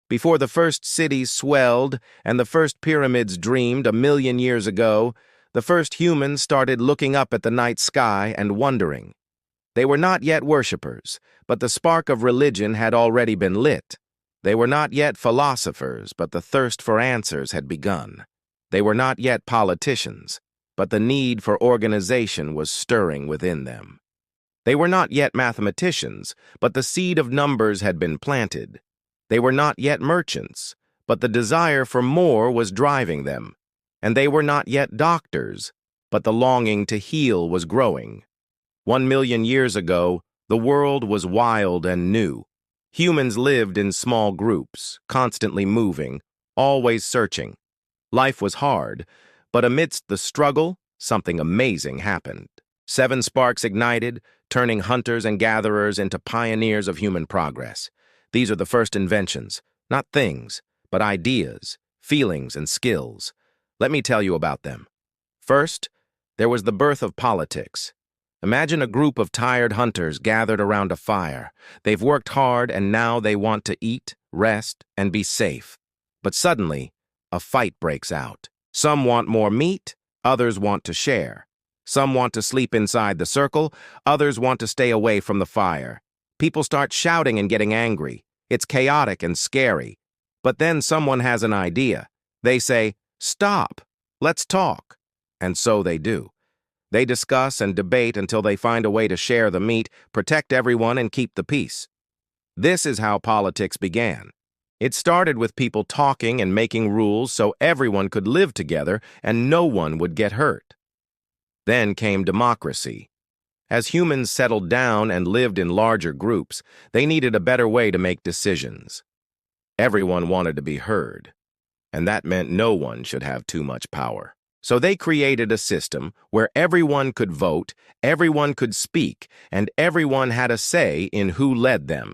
Before the first cities swelled and the first pyramids dreamed 1,000,000 years ago, the first humans started looking up at the night sky and wondering. They were not yet worshippers, but the spark of religion had already been lit. They were not yet philosophers, but the thirst for answers had begun. They were not yet politicians, but the need for organization was stirring within them. They were not yet mathematicians, but the seed of numbers had been planted. They were not yet merchants, but the desire for more was driving them. And they were not yet doctors, but the longing to heal was growing. 1,000,000 years ago, the world was wild and new. Humans lived in small groups, constantly moving, always searching. Life was hard, but amidst the struggle, something amazing happened. 7 sparks ignited, turning hunters and gatherers into pioneers of human progress. These are the first inventions, not things, but ideas, feelings, and skills. Let me tell you about them. First, there was the birth of politics. Imagine a group of tired hunters gathered around a fire. They've worked hard and now they want to eat, rest, and be safe. But suddenly, a fight breaks out. Some want more meat, others want to share. Some want to sleep inside the circle, others want to stay away from the fire. People start shouting and getting angry. It's chaotic and scary. But then someone has an idea. They say, "Stop, let's talk." And so they do. They discuss and debate until they find a way to share the meat, protect everyone, and keep the peace. This is how politics began. It started with people talking and making rules so everyone could live together and no one would get hurt. Then came democracy. As humans settled down and lived in larger groups, they needed a better way to make decisions. Everyone wanted to be heard, and that meant no one should have too much power. So they created a system where everyone could vote, everyone could speak, and everyone had a say in who led them.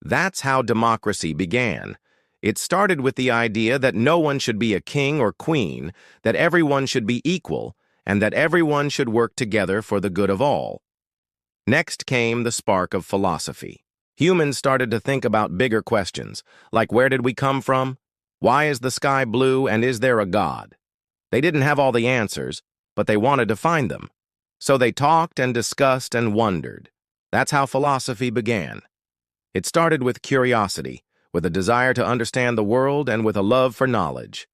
That's how democracy began. It started with the idea that no one should be a king or queen, that everyone should be equal, and that everyone should work together for the good of all. Next came the spark of philosophy. Humans started to think about bigger questions, like where did we come from? Why is the sky blue, and is there a God? They didn't have all the answers, but they wanted to find them. So they talked and discussed and wondered. That's how philosophy began. It started with curiosity, with a desire to understand the world and with a love for knowledge.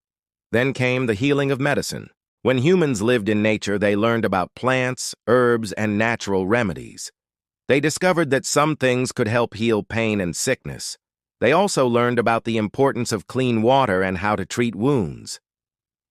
Then came the healing of medicine. When humans lived in nature, they learned about plants, herbs, and natural remedies. They discovered that some things could help heal pain and sickness. They also learned about the importance of clean water and how to treat wounds.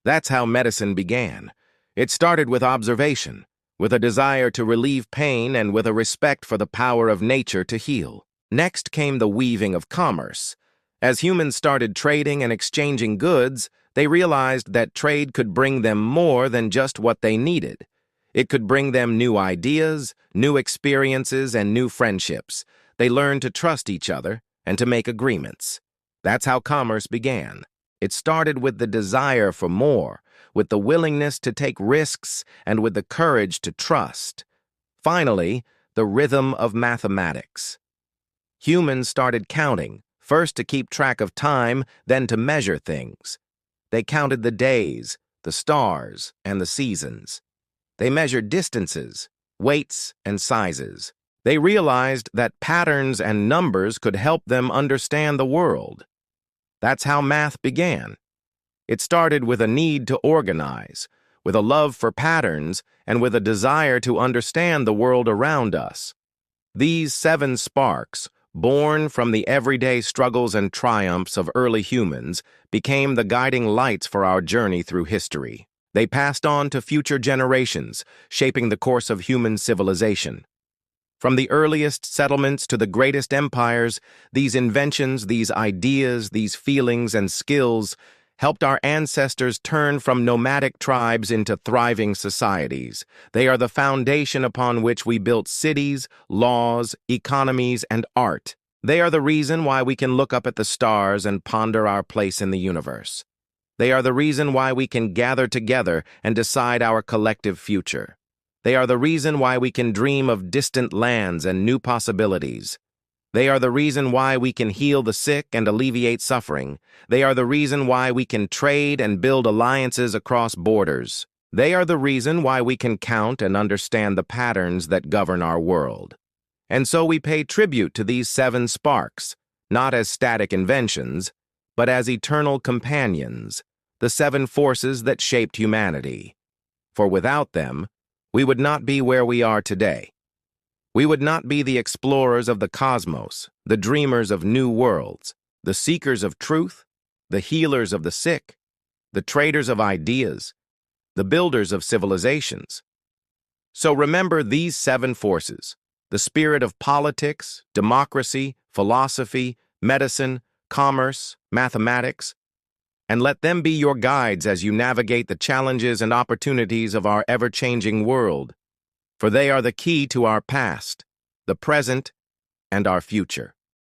That's how medicine began. It started with observation, with a desire to relieve pain and with a respect for the power of nature to heal. Next came the weaving of commerce. As humans started trading and exchanging goods, they realized that trade could bring them more than just what they needed. It could bring them new ideas, new experiences, and new friendships. They learned to trust each other and to make agreements. That's how commerce began. It started with the desire for more, with the willingness to take risks, and with the courage to trust. Finally, the rhythm of mathematics. Humans started counting, first to keep track of time, then to measure things. They counted the days, the stars, and the seasons. They measured distances, weights, and sizes. They realized that patterns and numbers could help them understand the world. That's how math began. It started with a need to organize, with a love for patterns, and with a desire to understand the world around us. These 7 sparks, born from the everyday struggles and triumphs of early humans, became the guiding lights for our journey through history. They passed on to future generations, shaping the course of human civilization. From the earliest settlements to the greatest empires, these inventions, these ideas, these feelings and skills helped our ancestors turn from nomadic tribes into thriving societies. They are the foundation upon which we built cities, laws, economies, and art. They are the reason why we can look up at the stars and ponder our place in the universe. They are the reason why we can gather together and decide our collective future. They are the reason why we can dream of distant lands and new possibilities. They are the reason why we can heal the sick and alleviate suffering. They are the reason why we can trade and build alliances across borders. They are the reason why we can count and understand the patterns that govern our world. And so we pay tribute to these 7 sparks, not as static inventions, but as eternal companions, the 7 forces that shaped humanity. For without them, we would not be where we are today. We would not be the explorers of the cosmos, the dreamers of new worlds, the seekers of truth, the healers of the sick, the traders of ideas, the builders of civilizations. So remember these 7 forces: the spirit of politics, democracy, philosophy, medicine, commerce, mathematics, and let them be your guides as you navigate the challenges and opportunities of our ever-changing world, for they are the key to our past, the present, and our future.